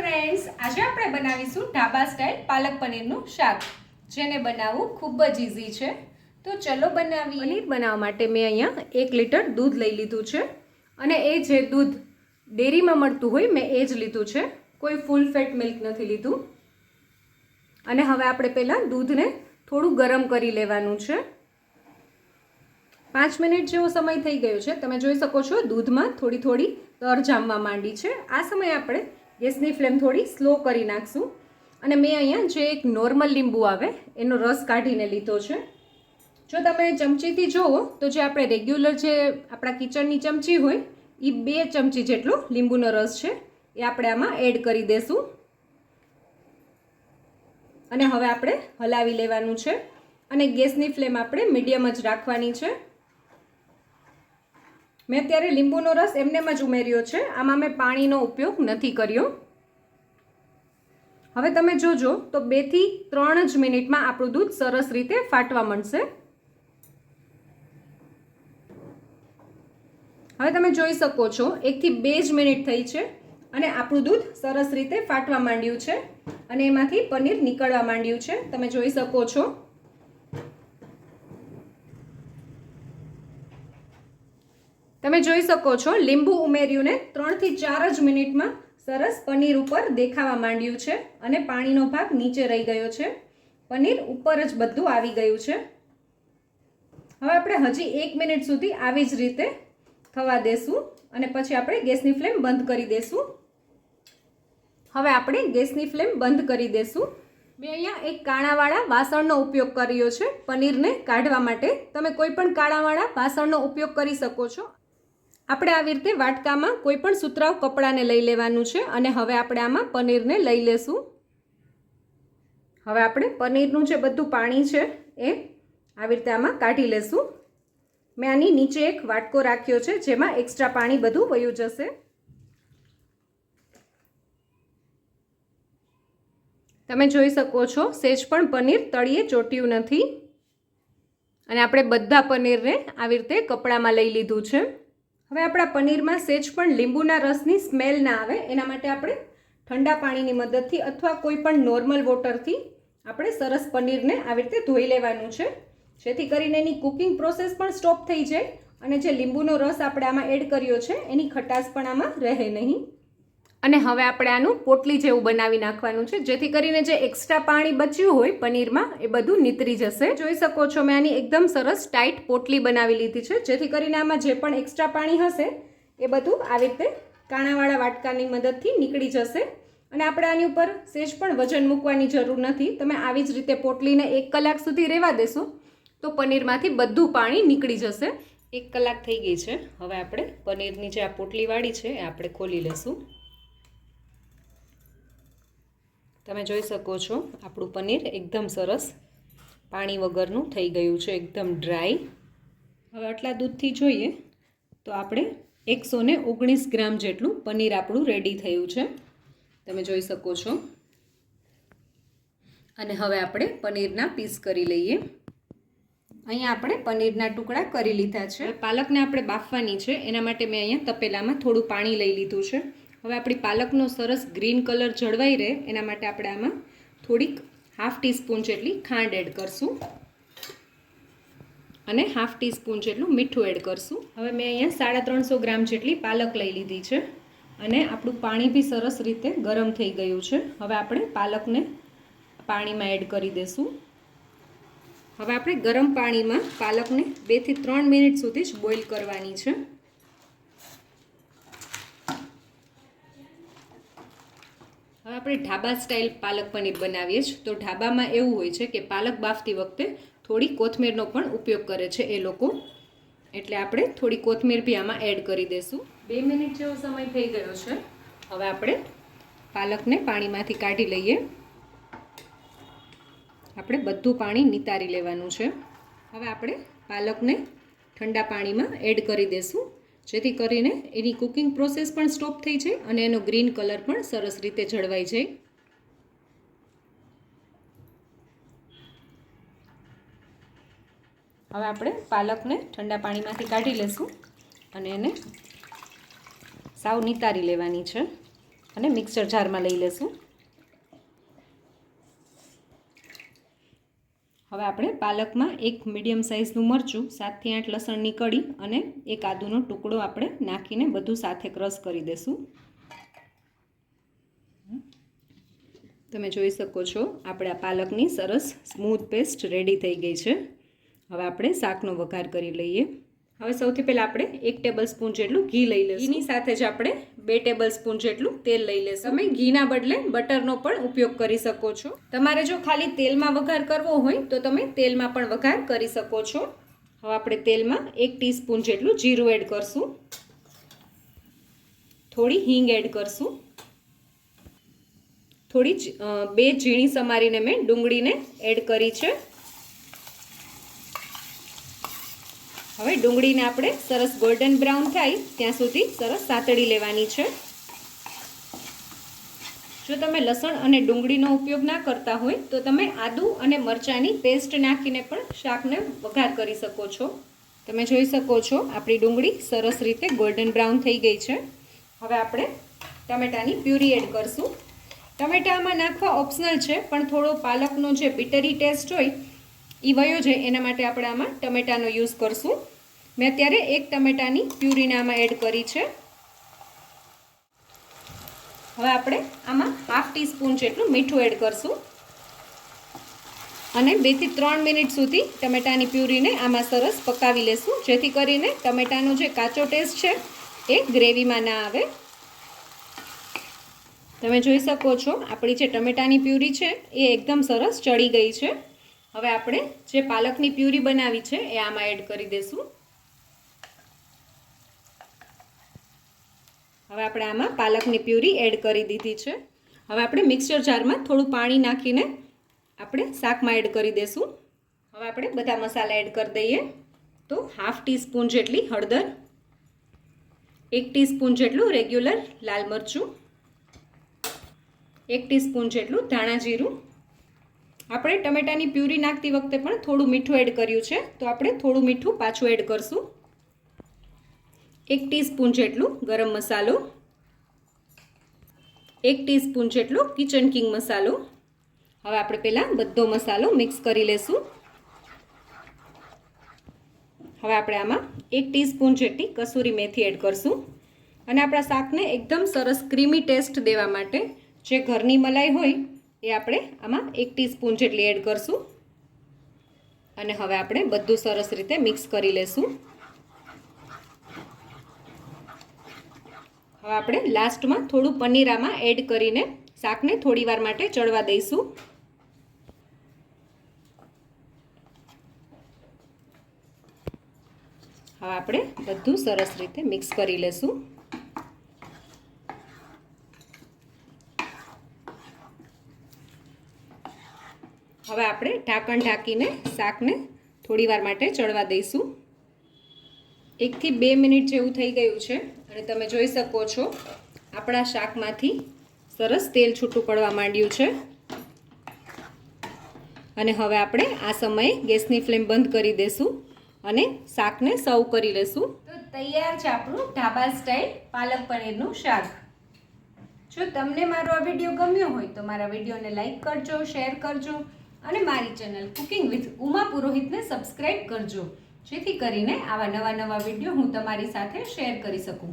Friends, આજે આપણે બનાવીશું ઢાબા સ્ટાઇલ પાલક પનીરનું શાક, જેને બનાવવું ખૂબ જ ઈઝી છે. તો ચલો બનાવીએ. પનીર બનાવવા માટે મેં અહીંયા 1 લીટર દૂધ લઈ લીધું છે અને એ જે દૂધ ડેરીમાં મળતું હોય મેં એ જ લીધું છે. કોઈ ફૂલ ફેટ મિલ્ક નથી લીધું. અને હવે આપણે પહેલાં દૂધને થોડું ગરમ કરી લેવાનું છે. 5 મિનિટ જેવો સમય થઈ ગયો છે. તમે જોઈ શકો છો દૂધમાં થોડી થોડી તર જામવા માંડી છે. આ સમયે આપણે ગેસની ફ્લેમ થોડી સ્લો કરી નાખશું. અને મેં અહીંયા જે એક નોર્મલ લીંબુ આવે એનો રસ કાઢીને લીધો છે. જો તમે ચમચીથી જુઓ તો જે આપણે રેગ્યુલર જે આપણા કિચનની ચમચી હોય એ 2 ચમચી જેટલો લીંબુનો રસ છે એ આપણે આમાં એડ કરી દેશું. અને હવે આપણે હલાવી લેવાનું છે અને ગેસની ફ્લેમ આપણે મીડિયમ જ રાખવાની છે. મેં અત્યારે લીંબુનો રસ એમનેમ જ ઉમેર્યો છે, આમાં મેં પાણીનો ઉપયોગ નથી કર્યો. હવે તમે જોજો તો 2 થી 3 જ મિનિટમાં આપણું દૂધ સરસ રીતે ફાટવા માંડશે. હવે તમે જોઈ શકો છો 1 થી 2 જ મિનિટ થઈ છે અને આપણું દૂધ સરસ રીતે ફાટવા માંડ્યું છે અને એમાંથી પનીર નીકળવા માંડ્યું છે. તમે જોઈ શકો છો. તમે જોઈ શકો છો લીંબુ ઉમેર્યું ને 3 થી 4 જ મિનિટમાં સરસ પનીર ઉપર દેખાવા માંડ્યું છે અને પાણીનો ભાગ નીચે રહી ગયો છે. પનીર ઉપર જ બધું આવી ગયું છે. હવે આપણે હજી 1 મિનિટ સુધી આવી જ રીતે થવા દેશું અને પછી આપણે ગેસની ફ્લેમ બંધ કરી દેશું. હવે આપણે ગેસની ફ્લેમ બંધ કરી દેશું. મેં અહીંયા એક કાણાવાળા વાસણનો ઉપયોગ કર્યો છે પનીરને કાઢવા માટે. તમે કોઈ પણ કાણાવાળા વાસણનો ઉપયોગ કરી શકો છો. આપણે આવી રીતે વાટકામાં કોઈ પણ સુતરાઉ કપડાને લઈ લેવાનું છે અને હવે આપણે આમાં પનીરને લઈ લેશું. હવે આપણે પનીરનું જે બધું પાણી છે એ આવી રીતે આમાં કાઢી લેશું. મેં આની નીચે એક વાટકો રાખ્યો છે જેમાં એક્સ્ટ્રા પાણી બધું વયું જશે. તમે જોઈ શકો છો સહેજ પણ પનીર તળિયે ચોટ્યું નથી. અને આપણે બધા પનીરને આવી રીતે કપડામાં લઈ લીધું છે. હવે આપણા પનીરમાં સહેજ પણ લીંબુના રસની સ્મેલ ના આવે એના માટે આપણે ઠંડા પાણીની મદદથી અથવા કોઈ પણ નોર્મલ વોટરથી આપણે સરસ પનીરને આવી રીતે ધોઈ લેવાનું છે, જેથી કરીને એની કુકિંગ પ્રોસેસ પણ સ્ટોપ થઈ જાય અને જે લીંબુનો રસ આપણે આમાં એડ કર્યો છે એની ખટાશ પણ આમાં રહે નહીં. અને હવે આપણે આનું પોટલી જેવું બનાવી નાખવાનું છે, જેથી કરીને જે એક્સ્ટ્રા પાણી બચ્યું હોય પનીરમાં એ બધું નીતરી જશે. જોઈ શકો છો મેં આની એકદમ સરસ ટાઈટ પોટલી બનાવી લીધી છે, જેથી કરીને આમાં જે પણ એક્સ્ટ્રા પાણી હશે એ બધું આવી રીતે કાણાવાળા વાટકાની મદદથી નીકળી જશે. અને આપણે આની ઉપર સહેજ પણ વજન મૂકવાની જરૂર નથી. તમે આવી જ રીતે પોટલીને 1 કલાક સુધી રહેવા દેશો તો પનીરમાંથી બધું પાણી નીકળી જશે. 1 કલાક થઈ ગઈ છે. હવે આપણે પનીરની જે આ પોટલી વાળી છે એ આપણે ખોલી લેશું. તમે જોઈ શકો છો આપણું પનીર એકદમ સરસ પાણી વગરનું થઈ ગયું છે, એકદમ ડ્રાય. હવે આટલા દૂધથી જોઈએ તો આપણે 119 ગ્રામ જેટલું પનીર આપણું રેડી થયું છે. તમે જોઈ શકો છો. અને હવે આપણે પનીરના પીસ કરી લઈએ. અહીંયા આપણે પનીરના ટુકડા કરી લીધા છે. પાલકને આપણે બાફવાની છે એના માટે મેં અહીંયા તપેલામાં થોડું પાણી લઈ લીધું છે. હવે આપણી પાલકનો સરસ ગ્રીન કલર જળવાઈ રહે એના માટે આપણે આમાં થોડીક ½ ટીસ્પૂન જેટલી ખાંડ એડ કરશું અને ½ ટીસ્પૂન જેટલું મીઠું એડ કરશું. હવે મેં અહીંયા 350 ગ્રામ જેટલી પાલક લઈ લીધી છે અને આપણું પાણી બી સરસ રીતે ગરમ થઈ ગયું છે. હવે આપણે પાલકને પાણીમાં એડ કરી દઈશું. હવે આપણે ગરમ પાણીમાં પાલકને 2 થી 3 મિનિટ સુધી જ બોઇલ કરવાની છે. હવે આપણે ઢાબા સ્ટાઇલ પાલક પનીર બનાવીએ છીએ તો ઢાબામાં એવું હોય છે કે પાલક બાફતી વખતે થોડી કોથમીરનો પણ ઉપયોગ કરે છે એ લોકો, એટલે આપણે થોડી કોથમીર બી આમાં એડ કરી દઈશું. 2 મિનિટ જેવો સમય થઈ ગયો છે. હવે આપણે પાલકને પાણીમાંથી કાઢી લઈએ. આપણે બધું પાણી નિતારી લેવાનું છે. હવે આપણે પાલકને ઠંડા પાણીમાં એડ કરી દઈશું, જેથી કરીને એની કુકિંગ પ્રોસેસ પણ સ્ટોપ થઈ જાય અને એનો ગ્રીન કલર પણ સરસ રીતે જળવાઈ જાય. હવે આપણે પાલકને ઠંડા પાણીમાંથી કાઢી લેશું અને એને સાવ નિતારી લેવાની છે. અને મિક્સર જારમાં લઈ લેશું. હવે આપણે પાલકમાં એક મીડિયમ સાઇઝનું મરચું, 7 થી 8 લસણની કળી અને એક આદુનો ટુકડો આપણે નાખીને બધું સાથે ક્રશ કરી દેશું. તમે જોઈ શકો છો આપણે આ પાલકની સરસ સ્મૂથ પેસ્ટ રેડી થઈ ગઈ છે. હવે આપણે શાકનો વઘાર કરી લઈએ. હવે સૌથી પહેલાં આપણે 1 ટેબલ સ્પૂન જેટલું ઘી લઈ લઈશું. ઘીની સાથે જ આપણે 2 ટેબલ સ્પૂન જેટલું તેલ લઈ લેશું. તમે ઘીના બદલે બટરનો પણ ઉપયોગ કરી શકો છો. તમારે જો ખાલી તેલમાં વઘાર કરવો હોય તો તમે તેલમાં પણ વઘાર કરી શકો છો. હવે આપણે તેલમાં 1 ટીસ્પૂન જેટલું જીરું એડ કરશું. થોડી હિંગ એડ કરશું. થોડી 2 ઝીણી સમારીને મેં ડુંગળીને એડ કરી છે. હવે ડુંગળીને આપણે સરસ ગોલ્ડન બ્રાઉન થાય ત્યાં સુધી સરસ સાતળી લેવાની છે. જો તમે લસણ અને ડુંગળીનો ઉપયોગ ના કરતા હોય તો તમે આદુ અને મરચાંની પેસ્ટ નાખીને પણ શાકને વઘાર કરી શકો છો. તમે જોઈ શકો છો આપણી ડુંગળી સરસ રીતે ગોલ્ડન બ્રાઉન થઈ ગઈ છે. હવે આપણે ટમેટાની પ્યુરી એડ કરશું. ટમેટા આમાં નાખવા ઓપ્શનલ છે, પણ થોડો પાલકનો જે બીટરી ટેસ્ટ હોય એ વયો છે, એના માટે આપણે આમાં ટમેટાનો યુઝ કરશું. મેં અત્યારે 1 ટમેટાની પ્યુરીને આમાં એડ કરી છે. હવે આપણે આમાં 1/2 ટીસ્પૂન જેટલું મીઠું એડ કરશું અને 2 થી 3 મિનિટ સુધી ટમેટાની પ્યુરીને આમાં સરસ પકાવી લેશું, જેથી કરીને ટમેટાનો જે કાચો ટેસ્ટ છે એ ગ્રેવીમાં ના આવે. તમે જોઈ શકો છો આપણી જે ટમેટાની પ્યુરી છે એ એકદમ સરસ ચડી ગઈ છે. હવે આપણે જે પાલકની પ્યુરી બનાવી છે એ આમાં એડ કરી દઈશું. હવે આપણે આમાં પાલકની પ્યુરી એડ કરી દીધી છે. હવે આપણે મિક્સર જારમાં થોડું પાણી નાખીને આપણે શાકમાં એડ કરી દઈશું. હવે આપણે બધા મસાલા એડ કરી દઈએ. તો 1/2 ટીસ્પૂન જેટલી હળદર, 1 ટીસ્પૂન જેટલું રેગ્યુલર લાલ મરચું, 1 ટીસ્પૂન જેટલું ધાણા જીરું. આપણે ટમેટાની પ્યુરી નાખતી વખતે પણ થોડું મીઠું એડ કર્યું છે, તો આપણે થોડું મીઠું પાછું એડ કરશું. 1 ટીસ્પૂન જેટલું ગરમ મસાલો, 1 ટીસ્પૂન જેટલો કિચન કિંગ મસાલો. હવે આપણે પહેલાં બધો મસાલો મિક્સ કરી લેશું. હવે આપણે આમાં 1 ટીસ્પૂન જેટલી કસૂરી મેથી એડ કરશું અને આપણા શાકને એકદમ સરસ ક્રીમી ટેસ્ટ દેવા માટે જે ઘરની મલાઈ હોય એ આપણે આમાં 1 ટીસ્પૂન જેટલી એડ કરશું અને હવે આપણે બધું સરસ રીતે મિક્સ કરી લેશું. હવે આપણે લાસ્ટમાં થોડું પનીર આમાં એડ કરીને શાકને થોડી વાર માટે ચડવા દઈશું. હવે આપણે બધું સરસ રીતે મિક્સ કરી લેશું. હવે આપણે ઢાંકણ ઢાંકીને શાકને થોડી વાર માટે ચડવા દઈશું. 1 થી 2 મિનિટ જેવું થઈ ગયું છે અને તમે જોઈ શકો છો આપણા શાકમાંથી સરસ તેલ છૂટું પડવા માંડ્યું છે. અને હવે આપણે આ સમયે ગેસની ફ્લેમ બંધ કરી દઈશું અને શાકને સર્વ કરી લેશું. તો તૈયાર છે આપણું ઢાબા સ્ટાઇલ પાલક પનીરનું શાક. જો તમને મારો આ વિડીયો ગમ્યો હોય તો મારા વિડીયોને લાઈક કરજો, શેર કરજો અને મારી ચેનલ કુકિંગ વિથ ઉમા પુરોહિતને સબસ્ક્રાઈબ કરજો, જેથી કરીને આવા નવા વિડીયો હું તમારી સાથે શેર કરી શકું.